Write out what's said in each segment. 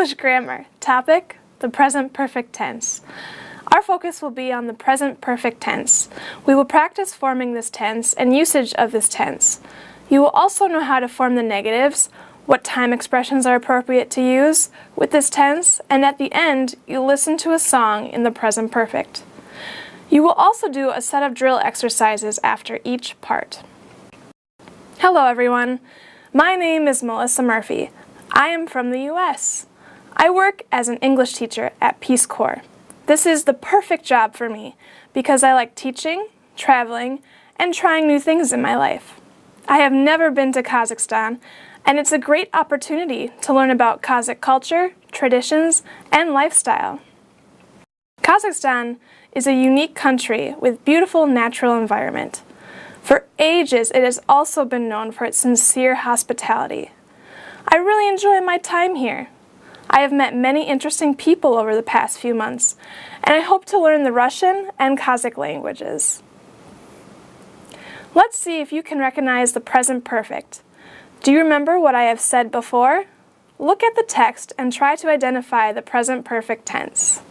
English grammar. Topic: the present perfect tense. Our focus will be on the present perfect tense. We will practice forming this tense and usage of this tense. You will also know how to form the negatives, what time expressions are appropriate to use with this tense, and at the end, you'll listen to a song in the present perfect. You will also do a set of drill exercises after each part. Hello everyone, my name is Melissa Murphy. I am from the US. I work as an English teacher at Peace Corps. This is the perfect job for me because I like teaching, traveling, and trying new things in my life. I have never been to Kazakhstan, and it's a great opportunity to learn about Kazakh culture, traditions, and lifestyle. Kazakhstan is a unique country with beautiful natural environment. For ages, it has also been known for its sincere hospitality. I really enjoy my time here. I have met many interesting people over the past few months, and I hope to learn the Russian and Kazakh languages. Let's see if you can recognize the present perfect. Do you remember what I have said before? Look at the text and try to identify the present perfect tense.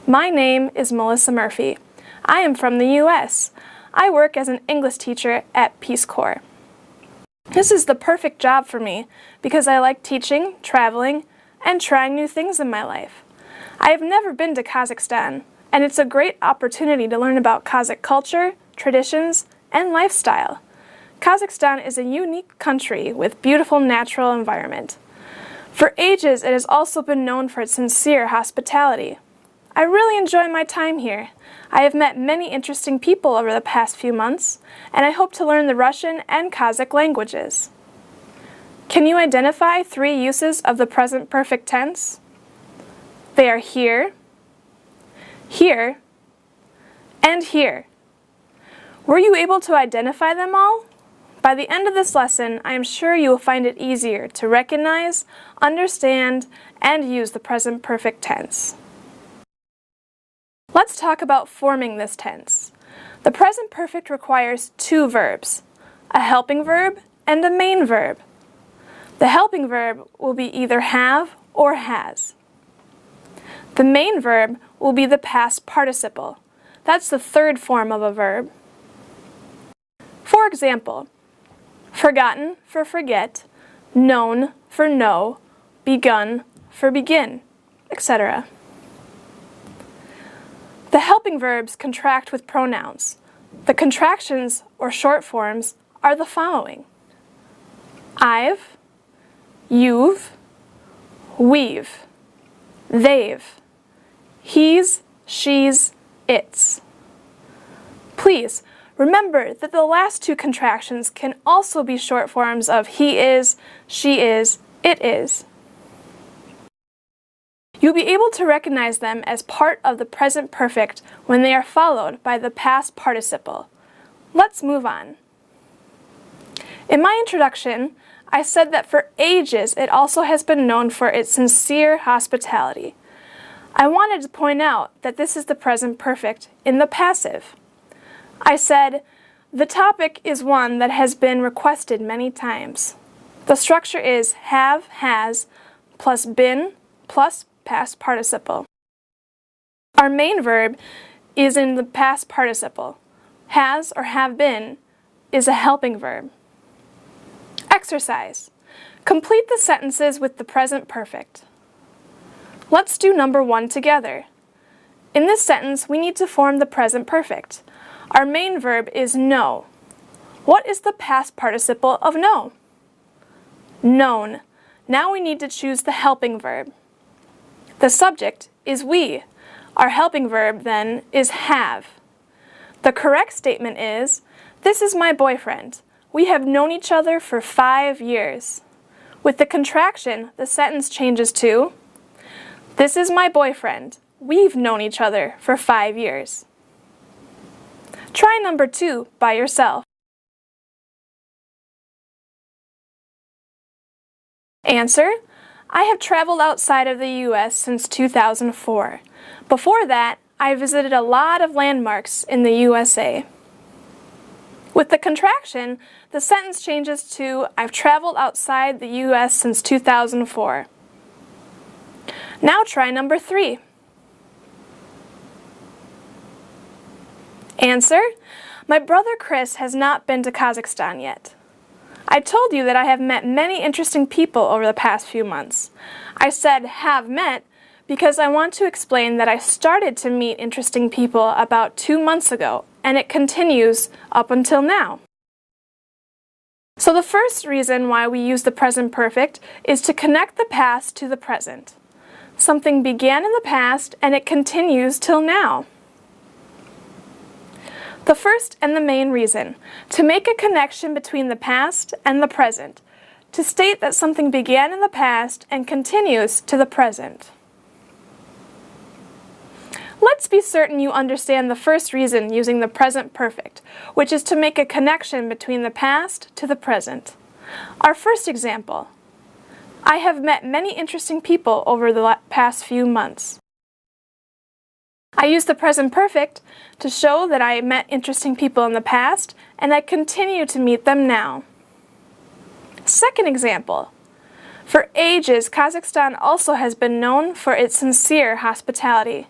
My name is Melissa Murphy. I am from the US. I work as an English teacher at Peace Corps. This is the perfect job for me because I like teaching, traveling, and trying new things in my life. I have never been to Kazakhstan, and it's a great opportunity to learn about Kazakh culture, traditions, and lifestyle. Kazakhstan is a unique country with beautiful natural environment. For ages, it has also been known for its sincere hospitality. I really enjoy my time here. I have met many interesting people over the past few months, and I hope to learn the Russian and Kazakh languages. Can you identify 3 uses of the present perfect tense? They are here, here, and here. Were you able to identify them all? By the end of this lesson, I am sure you will find it easier to recognize, understand, and use the present perfect tense. Let's talk about forming this tense. The present perfect requires 2 verbs, a helping verb and a main verb. The helping verb will be either have or has. The main verb will be the past participle. That's the 3rd form of a verb. For example, forgotten for forget, known for know, begun for begin, etc. The helping verbs contract with pronouns. The contractions, or short forms, are the following: I've, you've, we've, they've, he's, she's, it's. Please remember that the last 2 contractions can also be short forms of he is, she is, it is. You'll be able to recognize them as part of the present perfect when they are followed by the past participle. Let's move on. In my introduction, I said that for ages it also has been known for its sincere hospitality. I wanted to point out that this is the present perfect in the passive. I said, the topic is one that has been requested many times. The structure is have, has, plus been, plus past participle. Our main verb is in the past participle. Has or have been is a helping verb. Exercise. Complete the sentences with the present perfect. Let's do number 1 together. In this sentence, we need to form the present perfect. Our main verb is know. What is the past participle of know? Known. Now we need to choose the helping verb. The subject is we. Our helping verb, then, is have. The correct statement is, this is my boyfriend. We have known each other for 5 years. With the contraction, the sentence changes to, this is my boyfriend. We've known each other for 5 years. Try number 2 by yourself. Answer: I have traveled outside of the US since 2004. Before that, I visited a lot of landmarks in the USA. With the contraction, the sentence changes to, I've traveled outside the U.S. since 2004. Now try number 3. Answer, my brother Chris has not been to Kazakhstan yet. I told you that I have met many interesting people over the past few months. I said have met because I want to explain that I started to meet interesting people about 2 months ago, and it continues up until now. So the first reason why we use the present perfect is to connect the past to the present. Something began in the past and it continues till now. The first and the main reason, to make a connection between the past and the present, to state that something began in the past and continues to the present. Let's be certain you understand the first reason using the present perfect, which is to make a connection between the past to the present. Our first example, I have met many interesting people over the past few months. I use the present perfect to show that I met interesting people in the past and I continue to meet them now. Second example, for ages Kazakhstan also has been known for its sincere hospitality.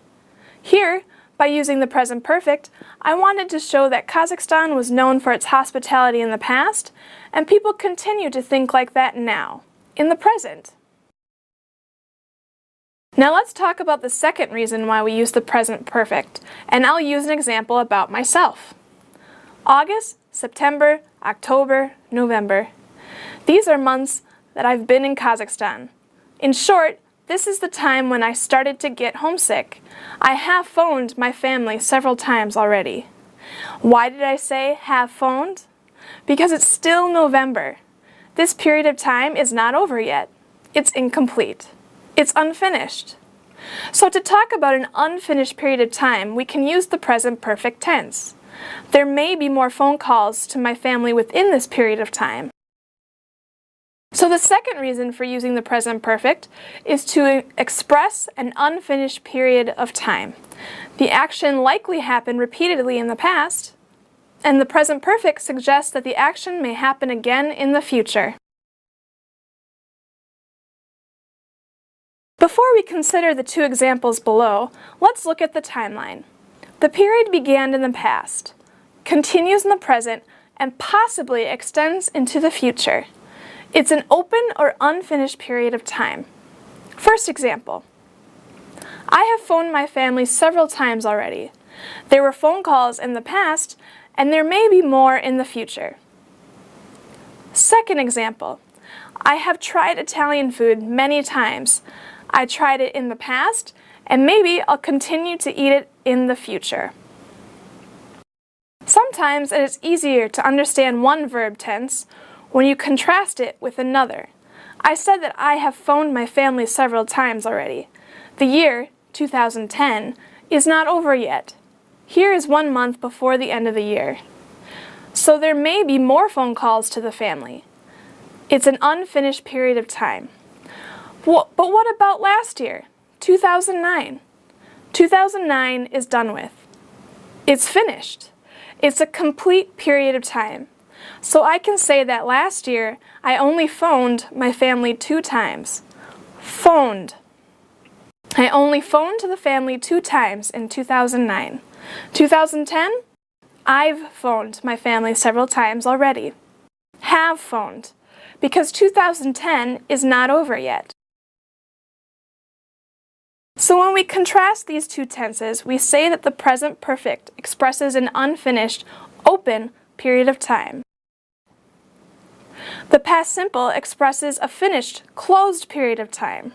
Here, by using the present perfect, I wanted to show that Kazakhstan was known for its hospitality in the past and people continue to think like that now, in the present. Now let's talk about the second reason why we use the present perfect, and I'll use an example about myself. August, September, October, November. These are months that I've been in Kazakhstan. In short, this is the time when I started to get homesick. I have phoned my family several times already. Why did I say have phoned? Because it's still November. This period of time is not over yet. It's incomplete. It's unfinished. So to talk about an unfinished period of time, we can use the present perfect tense. There may be more phone calls to my family within this period of time. So the second reason for using the present perfect is to express an unfinished period of time. The action likely happened repeatedly in the past, and the present perfect suggests that the action may happen again in the future. Before we consider the 2 examples below, let's look at the timeline. The period began in the past, continues in the present, and possibly extends into the future. It's an open or unfinished period of time. First example. I have phoned my family several times already. There were phone calls in the past, and there may be more in the future. Second example. I have tried Italian food many times. I tried it in the past, and maybe I'll continue to eat it in the future. Sometimes it is easier to understand one verb tense when you contrast it with another. I said that I have phoned my family several times already. The year, 2010, is not over yet. Here is 1 month before the end of the year. So there may be more phone calls to the family. It's an unfinished period of time. But what about last year, 2009? 2009 is done with. It's finished. It's a complete period of time. So I can say that last year I only phoned my family 2 times. Phoned. I only phoned to the family 2 times in 2009. 2010, I've phoned my family several times already. Have phoned, because 2010 is not over yet. So when we contrast these 2 tenses, we say that the present perfect expresses an unfinished, open period of time. The past simple expresses a finished, closed period of time.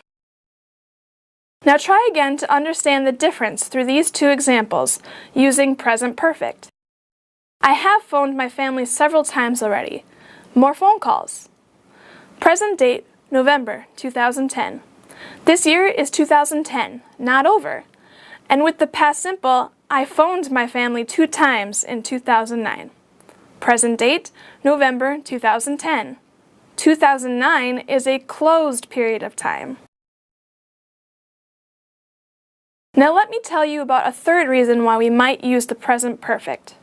Now try again to understand the difference through these 2 examples using present perfect. I have phoned my family several times already. More phone calls. Present date, November 2010. This year is 2010, not over. And with the past simple, I phoned my family 2 times in 2009. Present date, November 2010. 2009 is a closed period of time. Now let me tell you about a third reason why we might use the present perfect.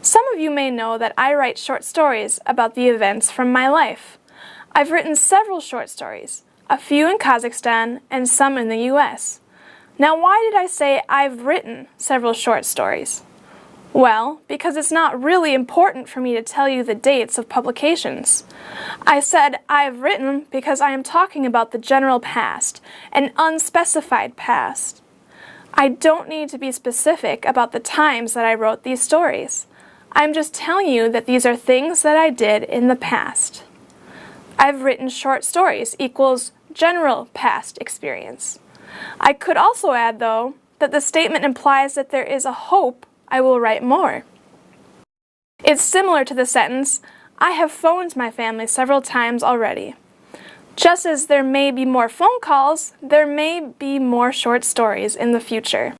Some of you may know that I write short stories about the events from my life. I've written several short stories, a few in Kazakhstan and some in the US. Now, why did I say I've written several short stories? Well, because it's not really important for me to tell you the dates of publications. I said I've written because I am talking about the general past, an unspecified past. I don't need to be specific about the times that I wrote these stories. I'm just telling you that these are things that I did in the past. I've written short stories equals general past experience. I could also add, though, that the statement implies that there is a hope I will write more. It's similar to the sentence, I have phoned my family several times already. Just as there may be more phone calls, there may be more short stories in the future.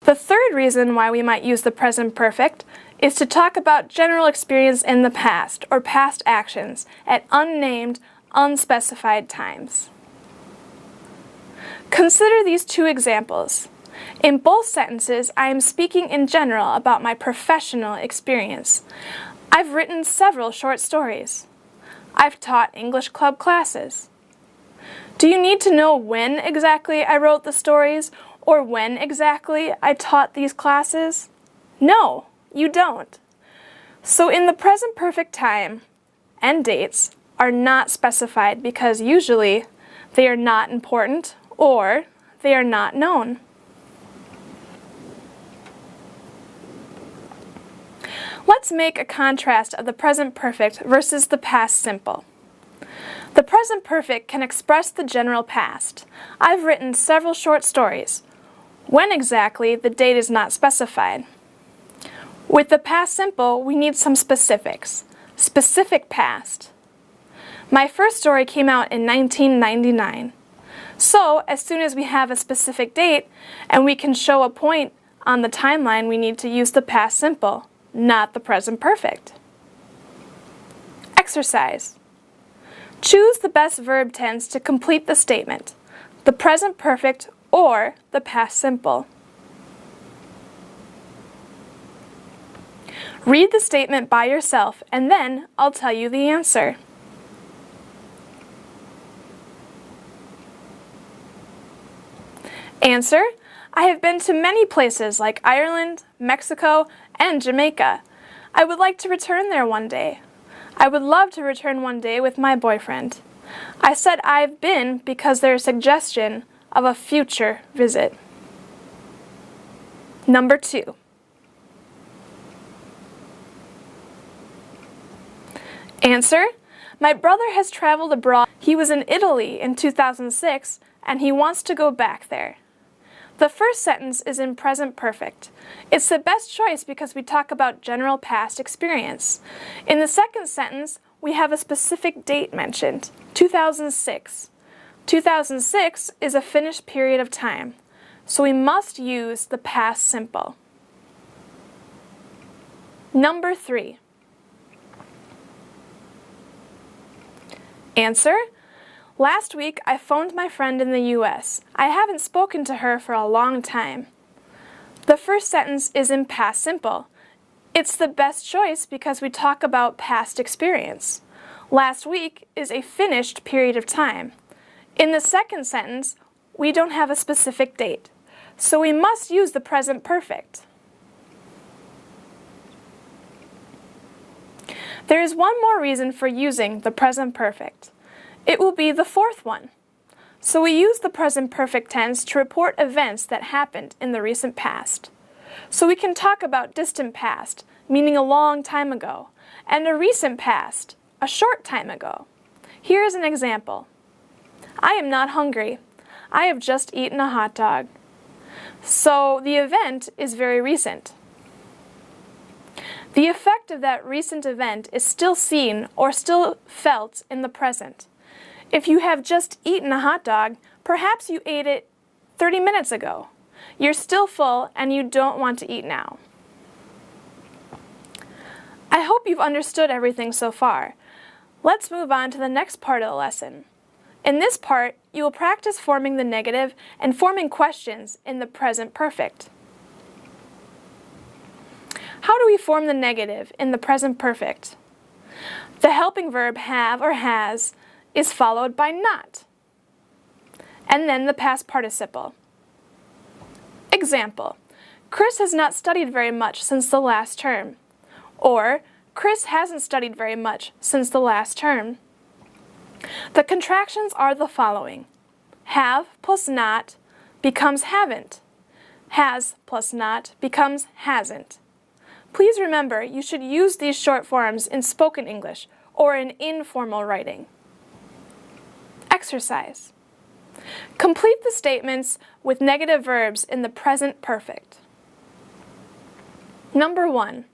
The third reason why we might use the present perfect is to talk about general experience in the past or past actions at unnamed, unspecified times. Consider these two examples. In both sentences, I am speaking in general about my professional experience. I've written several short stories. I've taught English club classes. Do you need to know when exactly I wrote the stories or when exactly I taught these classes? No, you don't. So in the present perfect time and dates are not specified because usually they are not important or they are not known. Let's make a contrast of the present perfect versus the past simple. The present perfect can express the general past. I've written several short stories. When exactly, the date is not specified. With the past simple, we need some specifics. Specific past. My first story came out in 1999. So, as soon as we have a specific date and we can show a point on the timeline, we need to use the past simple, not the present perfect. Exercise. Choose the best verb tense to complete the statement, the present perfect or the past simple. Read the statement by yourself and then I'll tell you the answer. Answer: I have been to many places like Ireland, Mexico, and Jamaica. I would like to return there one day. I would love to return one day with my boyfriend. I said I've been because there's a suggestion of a future visit. Number 2. Answer: my brother has traveled abroad. He was in Italy in 2006 and he wants to go back there. The first sentence is in present perfect. It's the best choice because we talk about general past experience. In the second sentence, we have a specific date mentioned, 2006. 2006 is a finished period of time, so we must use the past simple. Number 3. Answer: last week I phoned my friend in the US. I haven't spoken to her for a long time. The first sentence is in past simple. It's the best choice because we talk about past experience. Last week is a finished period of time. In the second sentence, we don't have a specific date, so we must use the present perfect. There is one more reason for using the present perfect. It will be the fourth one. So we use the present perfect tense to report events that happened in the recent past. So we can talk about distant past, meaning a long time ago, and a recent past, a short time ago. Here is an example. I am not hungry. I have just eaten a hot dog. So the event is very recent. The effect of that recent event is still seen or still felt in the present. If you have just eaten a hot dog, perhaps you ate it 30 minutes ago. You're still full and you don't want to eat now. I hope you've understood everything so far. Let's move on to the next part of the lesson. In this part, you will practice forming the negative and forming questions in the present perfect. How do we form the negative in the present perfect? The helping verb have or has is followed by not, and then the past participle. Example, Chris has not studied very much since the last term. Or, Chris hasn't studied very much since the last term. The contractions are the following. Have plus not becomes haven't. Has plus not becomes hasn't. Please remember, you should use these short forms in spoken English or in informal writing. Exercise. Complete the statements with negative verbs in the present perfect. Number 1.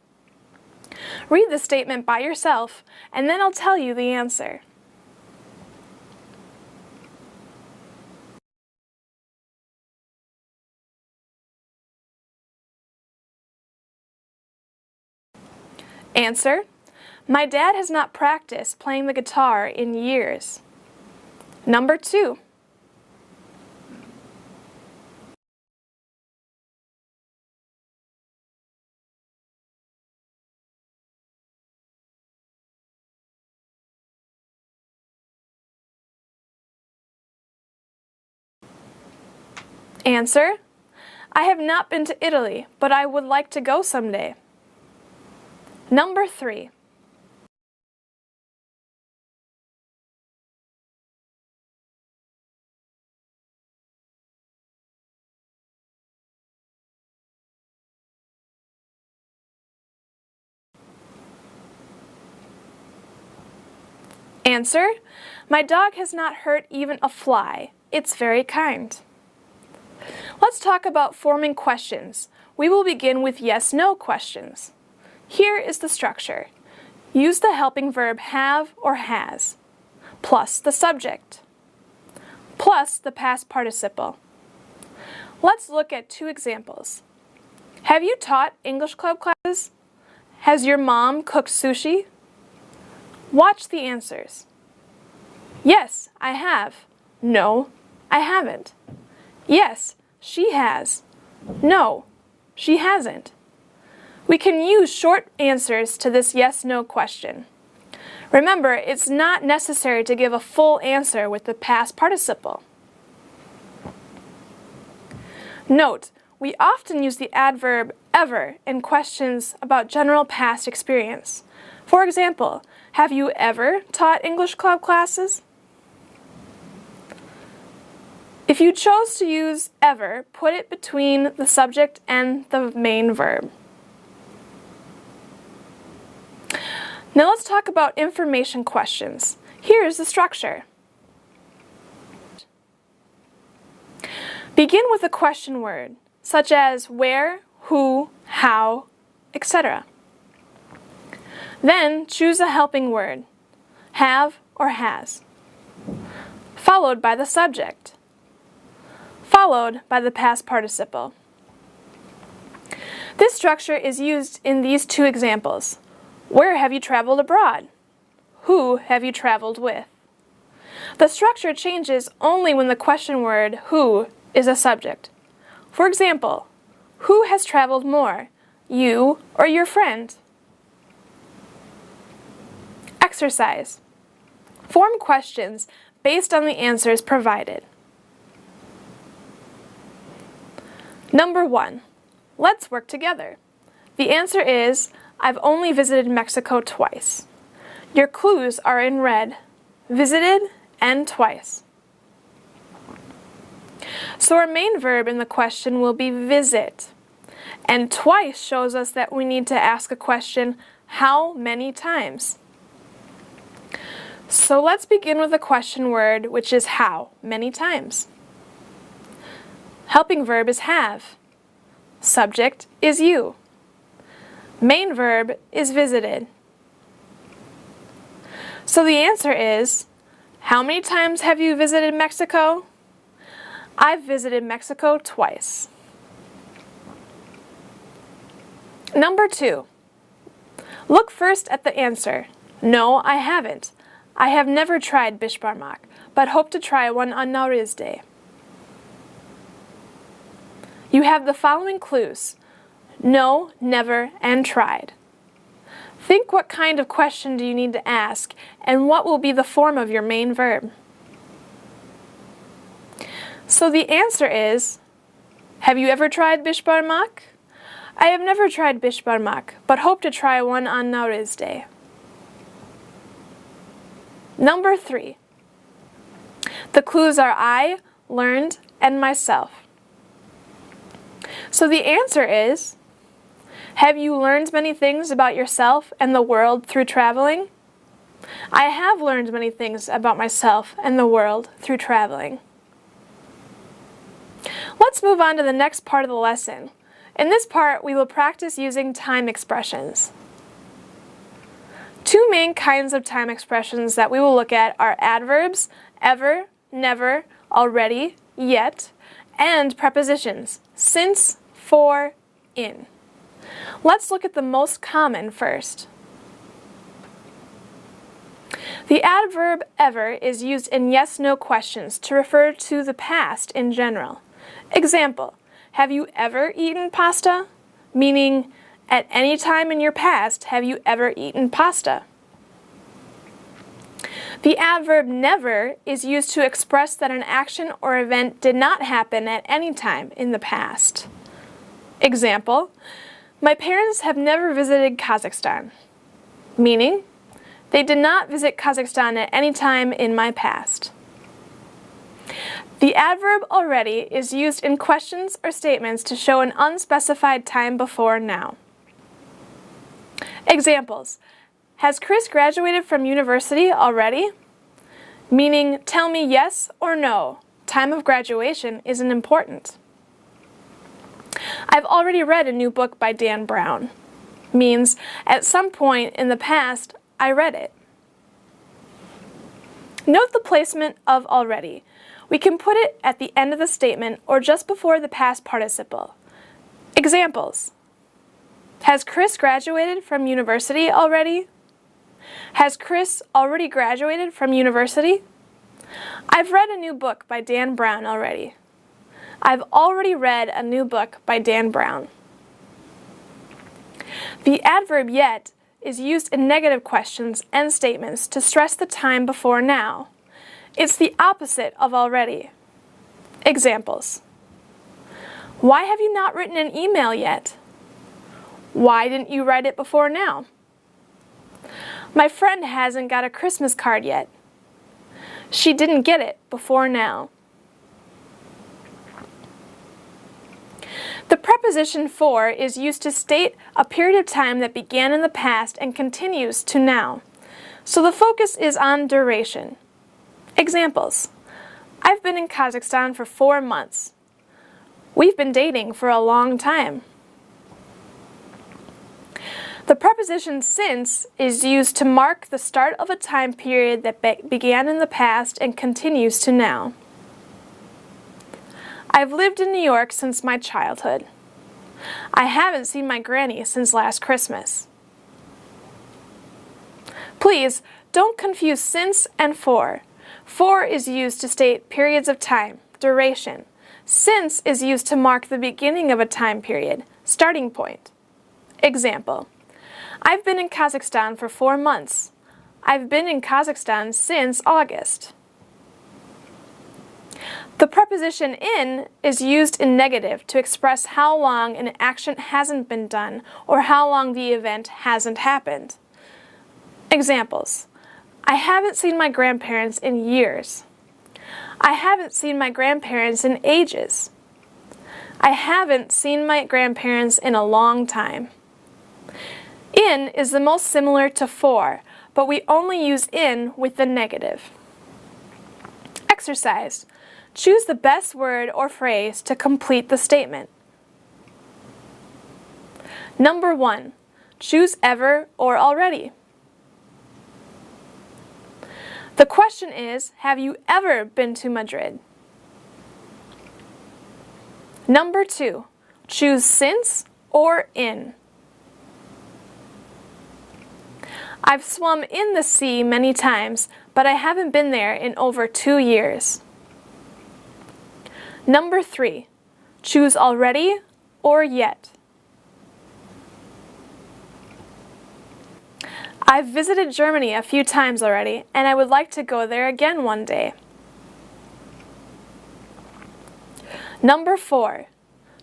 Read the statement by yourself, and then I'll tell you the answer. Answer: my dad has not practiced playing the guitar in years. Number 2. Answer: I have not been to Italy, but I would like to go someday. Number 3. Answer: my dog has not hurt even a fly. It's very kind. Let's talk about forming questions. We will begin with yes/no questions. Here is the structure. Use the helping verb have or has, plus the subject, plus the past participle. Let's look at 2 examples. Have you taught English club classes? Has your mom cooked sushi? Watch the answers. Yes, I have. No, I haven't. Yes, she has. No, she hasn't. We can use short answers to this yes/no question. Remember, it's not necessary to give a full answer with the past participle. Note, we often use the adverb ever in questions about general past experience. For example, have you ever taught English club classes? If you chose to use ever, put it between the subject and the main verb. Now let's talk about information questions. Here is the structure. Begin with a question word, such as where, who, how, etc. Then choose a helping word, have or has, followed by the subject, followed by the past participle. This structure is used in these 2 examples. Where have you traveled abroad? Who have you traveled with? The structure changes only when the question word who is a subject. For example, who has traveled more, you or your friend? Exercise. Form questions based on the answers provided. Number 1. Let's work together. The answer is, I've only visited Mexico twice. Your clues are in red, visited and twice. So our main verb in the question will be visit. And twice shows us that we need to ask a question, how many times? So let's begin with a question word, which is how many times. Helping verb is have. Subject is you. Main verb is visited. So the answer is, how many times have you visited Mexico? I've visited Mexico twice. Number 2. Look first at the answer. No, I haven't. I have never tried bishbarmak, but hope to try one on Nowruz Day. You have the following clues. no, never, and tried. Think what kind of question do you need to ask, and what will be the form of your main verb. So the answer is, have you ever tried bishbarmak? I have never tried bishbarmak, but hope to try one on Nowruz Day. Number 3. The clues are I, learned, and myself. So the answer is, have you learned many things about yourself and the world through traveling? I have learned many things about myself and the world through traveling. Let's move on to the next part of the lesson. In this part, we will practice using time expressions. Two main kinds of time expressions that we will look at are adverbs, ever, never, already, yet, and prepositions, since, for, in. Let's look at the most common first. The adverb ever is used in yes-no questions to refer to the past in general. Example, have you ever eaten pasta? Meaning, at any time in your past, have you ever eaten pasta? The adverb never is used to express that an action or event did not happen at any time in the past. Example, my parents have never visited Kazakhstan. Meaning, they did not visit Kazakhstan at any time in my past. The adverb already is used in questions or statements to show an unspecified time before now. Examples, has Chris graduated from university already? Meaning, tell me yes or no. Time of graduation isn't important. I've already read a new book by Dan Brown. Means, at some point in the past, I read it. Note the placement of already. We can put it at the end of the statement or just before the past participle. Examples. Has Chris graduated from university already? Has Chris already graduated from university? I've read a new book by Dan Brown already. I've already read a new book by Dan Brown. The adverb yet is used in negative questions and statements to stress the time before now. It's the opposite of already. Examples. Why have you not written an email yet? Why didn't you write it before now? My friend hasn't got a Christmas card yet. She didn't get it before now. The preposition for is used to state a period of time that began in the past and continues to now. So the focus is on duration. Examples. I've been in Kazakhstan for 4 months. We've been dating for a long time. The preposition since is used to mark the start of a time period that began in the past and continues to now. I've lived in New York since my childhood. I haven't seen my granny since last Christmas. Please don't confuse since and for. For is used to state periods of time, duration. Since is used to mark the beginning of a time period, starting point. Example. I've been in Kazakhstan for 4 months. I've been in Kazakhstan since August. The preposition in is used in negative to express how long an action hasn't been done or how long the event hasn't happened. Examples. I haven't seen my grandparents in years. I haven't seen my grandparents in ages. I haven't seen my grandparents in a long time. In is the most similar to for, but we only use in with the negative. Exercise. Choose the best word or phrase to complete the statement. Number 1. Choose ever or already. The question is, have you ever been to Madrid? Number 2. Choose since or in. I've swum in the sea many times, but I haven't been there in over 2 years. Number 3. Choose already or yet. I've visited Germany a few times already, and I would like to go there again one day. Number 4.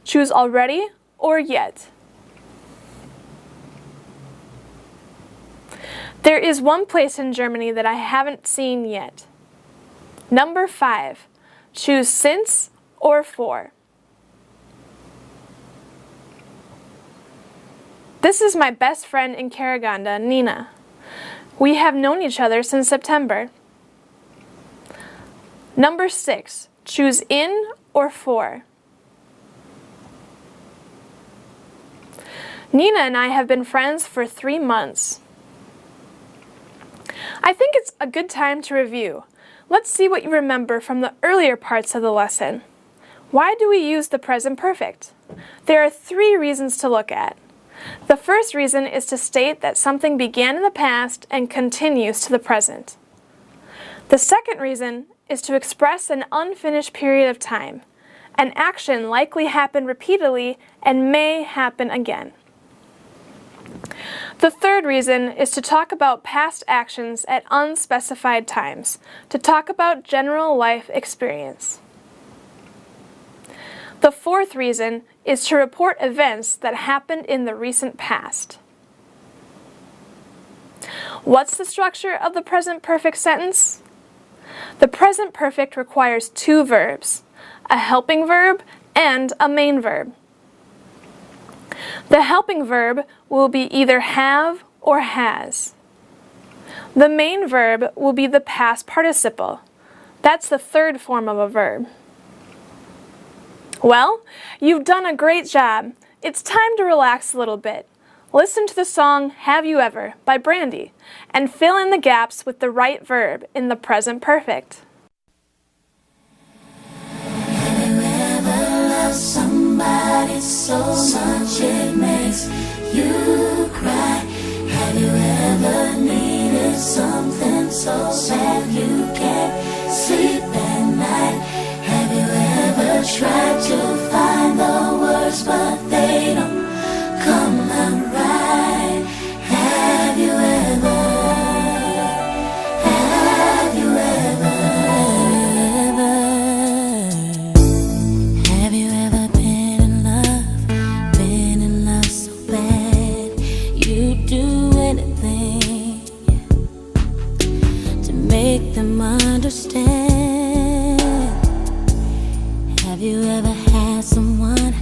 Choose already or yet. There is one place in Germany that I haven't seen yet. Number 5. Choose since or for. This is my best friend in Karaganda, Nina. We have known each other since September. Number 6. Choose in or for. Nina and I have been friends for 3 months. I think it's a good time to review. Let's see what you remember from the earlier parts of the lesson. Why do we use the present perfect? There are 3 reasons to look at. The first reason is to state that something began in the past and continues to the present. The second reason is to express an unfinished period of time. An action likely happened repeatedly and may happen again. The third reason is to talk about past actions at unspecified times, to talk about general life experience. The fourth reason is to report events that happened in the recent past. What's the structure of the present perfect sentence? The present perfect requires 2 verbs, a helping verb and a main verb. The helping verb will be either have or has. The main verb will be the past participle. That's the third form of a verb. Well, you've done a great job. It's time to relax a little bit. Listen to the song Have You Ever by Brandy and fill in the gaps with the right verb in the present perfect. Have you ever loved somebody so much it makes you cry? Have you ever needed something so bad you can't sleep at night? Have you ever tried to find the words but they don't come out right? Have you ever? Have you ever? Have you ever been in love so bad you do anything to make them understand? Have you ever had someone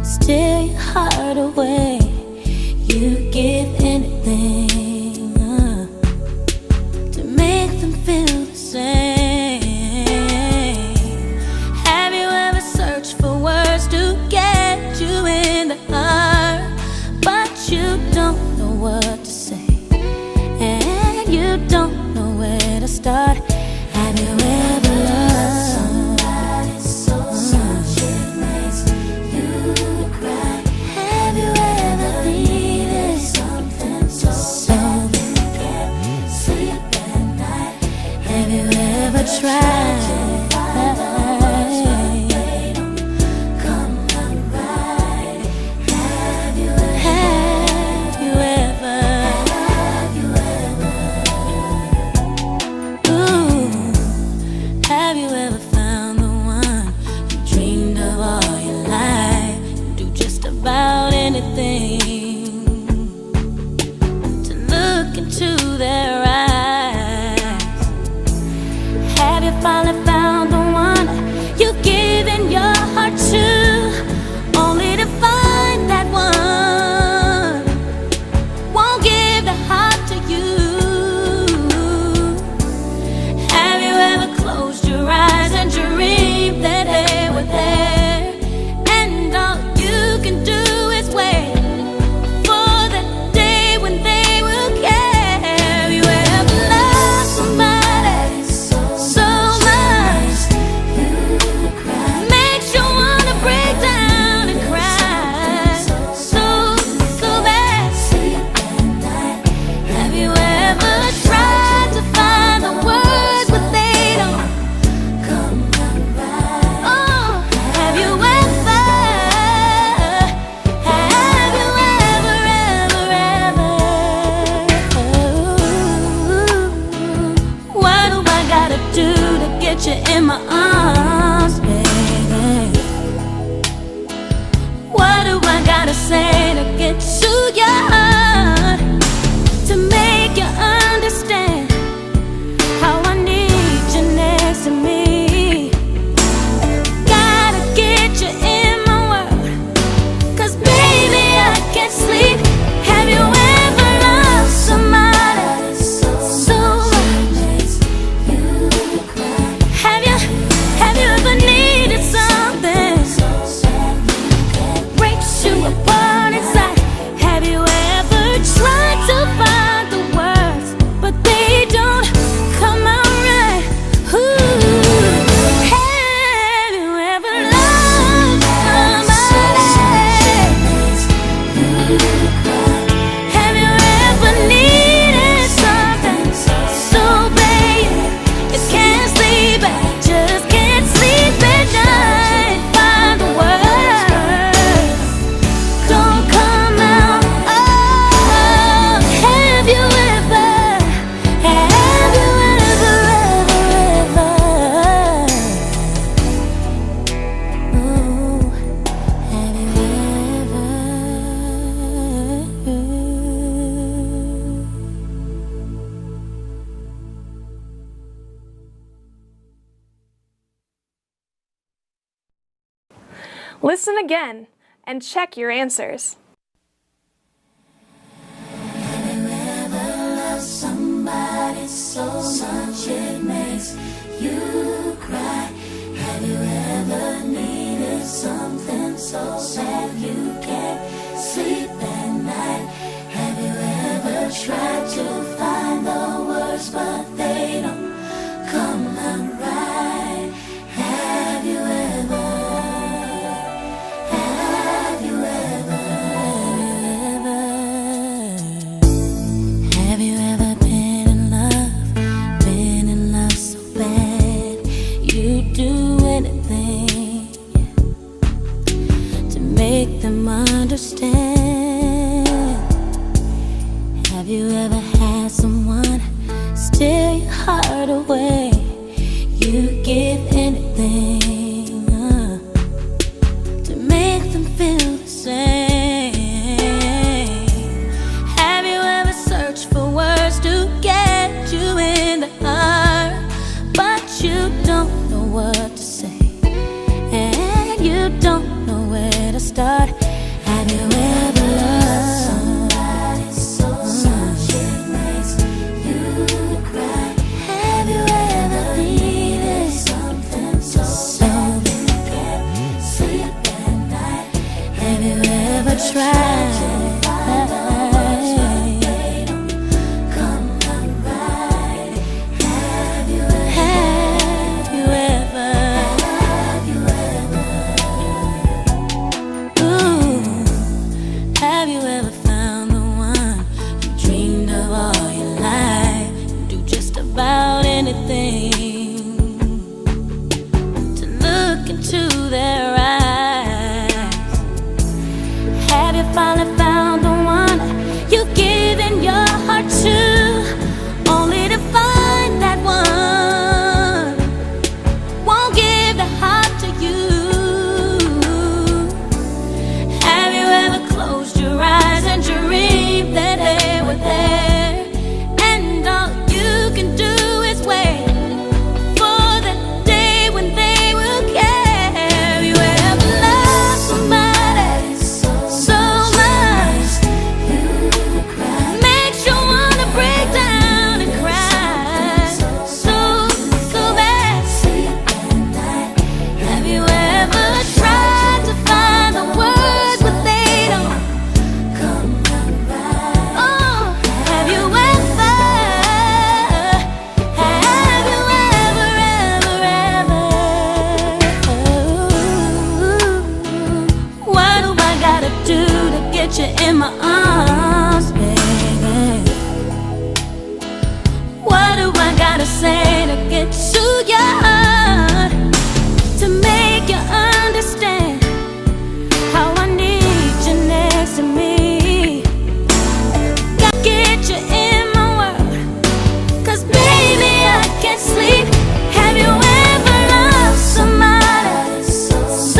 steal your heart away? You give anything to make them feel the same. Have you ever searched for words to get you in the heart, but you don't know what to say, and you don't know where to start? Have you ever loved somebody so much it makes you cry? Have you ever needed something so that you can't sleep at night? Have you ever tried to find the words but they don't come out right? Have you ever? Have you ever? Have you ever? Ooh, have you ever found the one you dreamed of all your life? You do just about anything to look into their eyes. Have you finally found the one you've given your heart to, only to find that one won't give the heart to you? Have you ever closed your eyes and dreamed that they were there, and all you can do is wait for the day when they will care? Have you ever loved somebody so much Listen again and check your answers. Have you ever loved somebody so much it makes you cry? Have you ever needed something so bad you can't sleep at night? Have you ever tried to find the words but they don't come out right? Have you ever? Have you ever? Have you ever been in love so bad you do anything to make them understand? Have you ever had someone steal your heart away? You give anything to make them feel the same. Have you ever searched for words to get you in the heart, but you don't know what to say, and you don't know where to start? Have you ever loved somebody so much it makes you cry? Have you ever needed something so bad you can't sleep at night? Have you ever tried to find the words but they don't come out right? Have you ever? Have you ever? Ooh, have you ever found the one you dreamed of all your life? Do just about anything to look into their eyes. Have you finally found the one you've given your heart to, only to find that one won't give the heart to you? Have you ever closed your eyes and dreamed that they were there, and all you can do is wait for the day when they will care? Have you ever loved somebody so much makes you wanna break down and cry so bad? Have you ever tried to find the words but they don't come out right? Oh, have you ever? Have you ever? What do I gotta do to get you in my arms, baby? What do I gotta say to get to your heart, to make you understand how I need you next to me? Gotta get you in my world, 'cause baby I can't sleep. Have you ever loved somebody so much?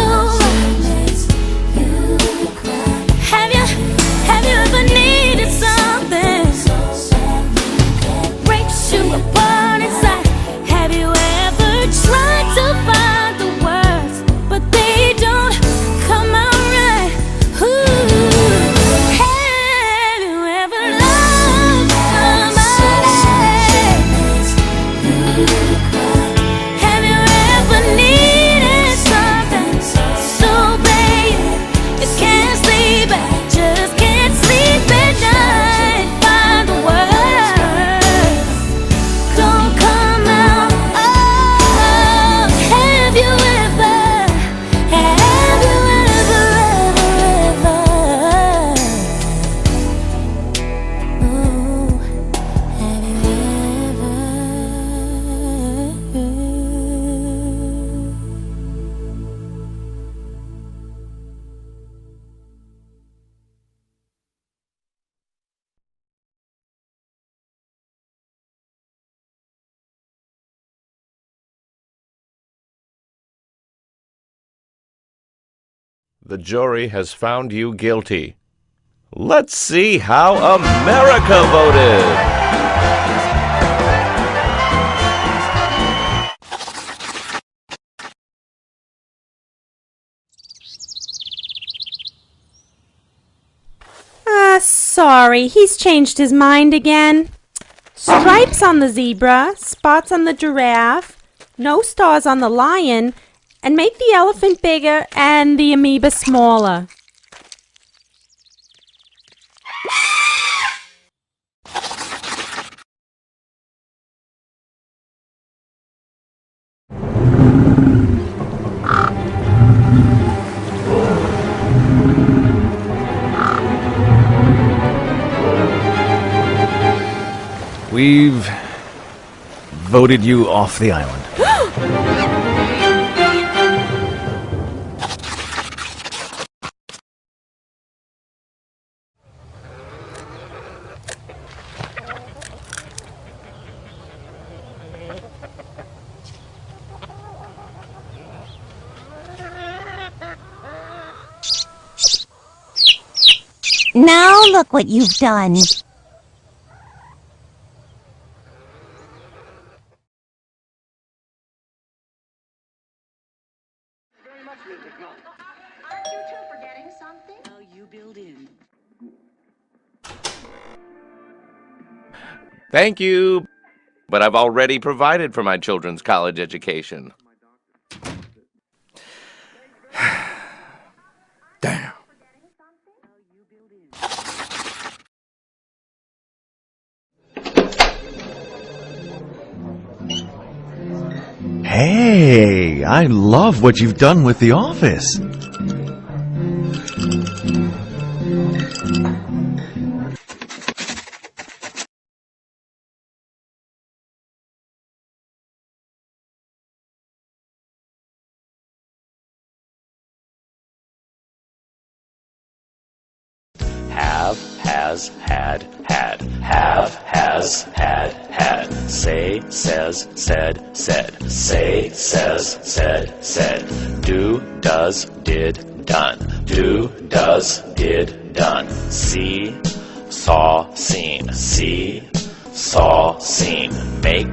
Have you ever needed something breaks you apart inside? Have you ever tried to find the words but they don't come out right? Ooh, have you ever loved somebody? Have you ever needed something so bad you can't sleep, just can't sleep at night? Find the words don't come out. Oh, have you ever? Have you ever? Oh, have you ever? The jury has found you guilty. Let's see how America voted. sorry, he's changed his mind again. Stripes on the zebra, spots on the giraffe, no stars on the lion, and make the elephant bigger and the amoeba smaller. We've voted you off the island. Now look what you've done. Thank you, but I've already provided for my children's college education. Damn. Hey, I love what you've done with the office. Have, has, had, had. Have, has, had. Say, says, said, said. Say, says, said, said. Do, does, did, done. Do, does, did, done. See, saw, seen. See, saw, seen. Make,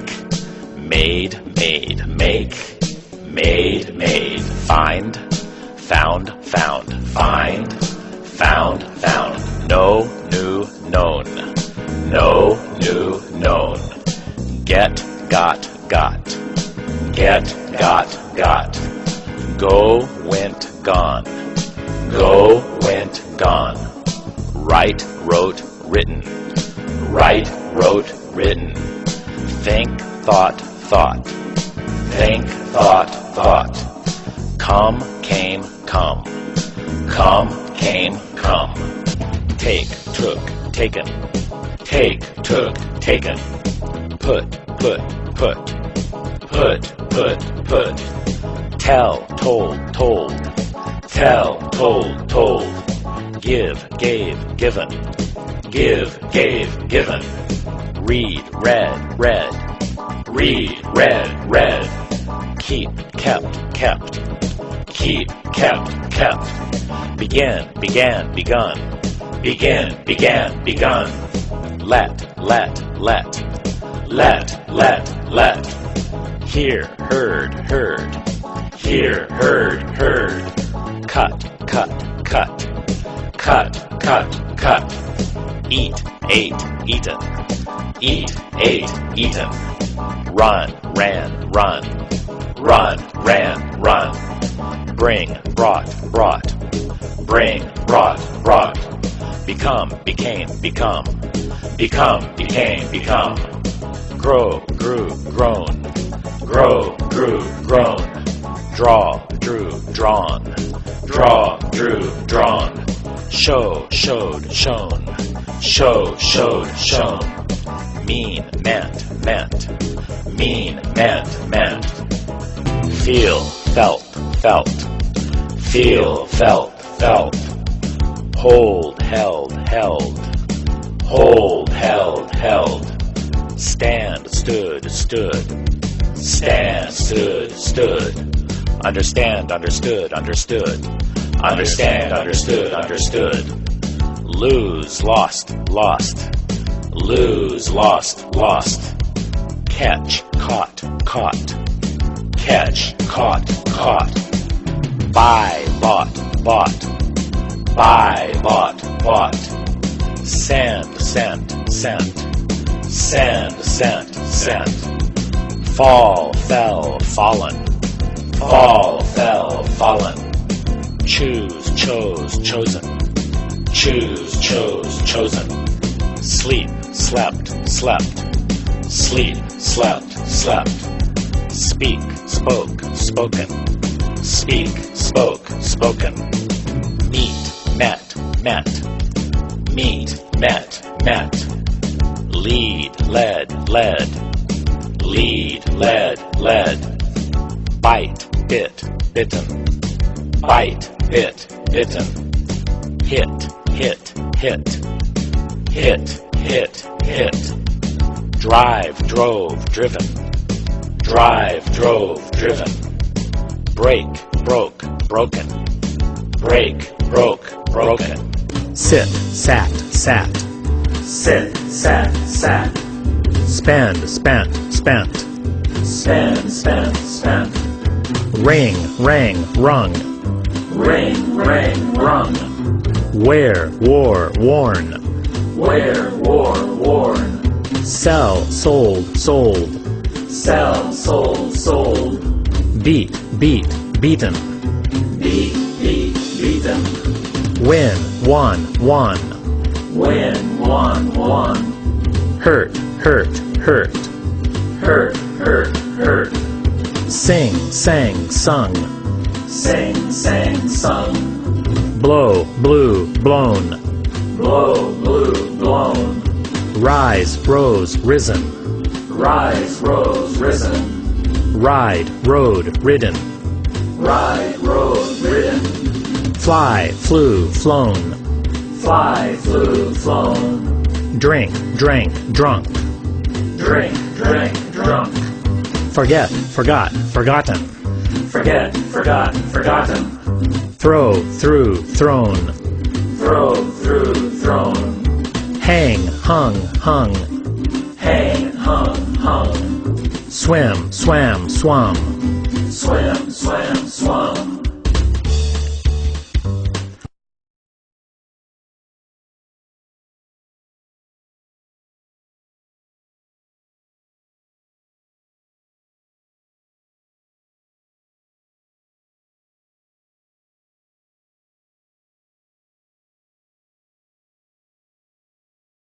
made, made. Make, made. Find, found, found. Find, found, found. Know, knew, known. Know, knew, known. Get, got, got. Get, got. Go, went, gone. Go, went, gone. Write, wrote, written. Write, wrote, written. Think, thought, thought. Think, thought, thought. Come, came, come. Come, came, come. Take, took, taken. Take, took, taken. Put. Put. Tell, told, told. Tell, told. Give, gave, given. Give, gave, given. Read, read, read. Read, read. Keep, kept. Keep, kept. Begin, began, begun. Begin, begun. Let. Hear, heard. Hear, heard. Cut. Eat, ate, eaten. Eat, ate, eaten. Run, ran. Run. Bring, brought. Bring, brought. Become, became, become. Become, became, become. Grow, grew, grown. Grow, grew, grown. Draw, drew, drawn. Draw, drew, drawn. Show, showed, shown. Show, showed, shown. Mean, meant. Mean, meant. Feel, felt. Feel, felt. Hold, held. Hold, held. Stand, stood. Stand, stood. Understand, understood. Understand, understood. Lose, lost. Lose, lost. Catch, caught. Catch, caught. Buy, bought. Buy, bought. Sand, sent, sent. Send, sent, sent. Fall, fell, fallen. Fall, fell, fallen. Choose, chose, chosen. Choose, chose, chosen. Sleep, slept, slept. Sleep, slept, slept. Speak, spoke, spoken. Speak, spoke, spoken. Meet, met, met. Meet, met, met. Lead, led, led. Lead, led, led. Bite, bit, bitten. Bite, bit, bitten. Hit, hit, hit. Hit, hit, hit. Drive, drove, driven. Drive, drove, driven. Break, broke, broken. Break, broke, broken. Sit, sat, sat. Sit, sat, sat. Spend, spent, spent. Spend, spent, spent. Ring, rang, rung. Ring, rang, rung. Wear, wore, worn. Wear, wore, worn. Sell, sold, sold. Sell, sold, sold. Beat, beat, beaten. Beat, beat, beaten. Win, won, won. Win, won, won. Hurt, hurt, hurt. Hurt, hurt, hurt. Sing, sang, sung. Sing, sang, sung. Blow, blew, blown. Blow, blew, blown. Rise, rose, risen. Rise, rose, risen. Ride, rode, ridden. Ride, rode, ridden. Fly, flew, flown. Fly, flew, flown. Drink, drank, drunk. Drink, drank, drunk. Forget, forgot, forgotten. Forget, forgot, forgotten. Throw, threw, thrown. Throw, threw, thrown. Hang, hung, hung. Hang, hung, hung. Swim, swam, swum. Swim,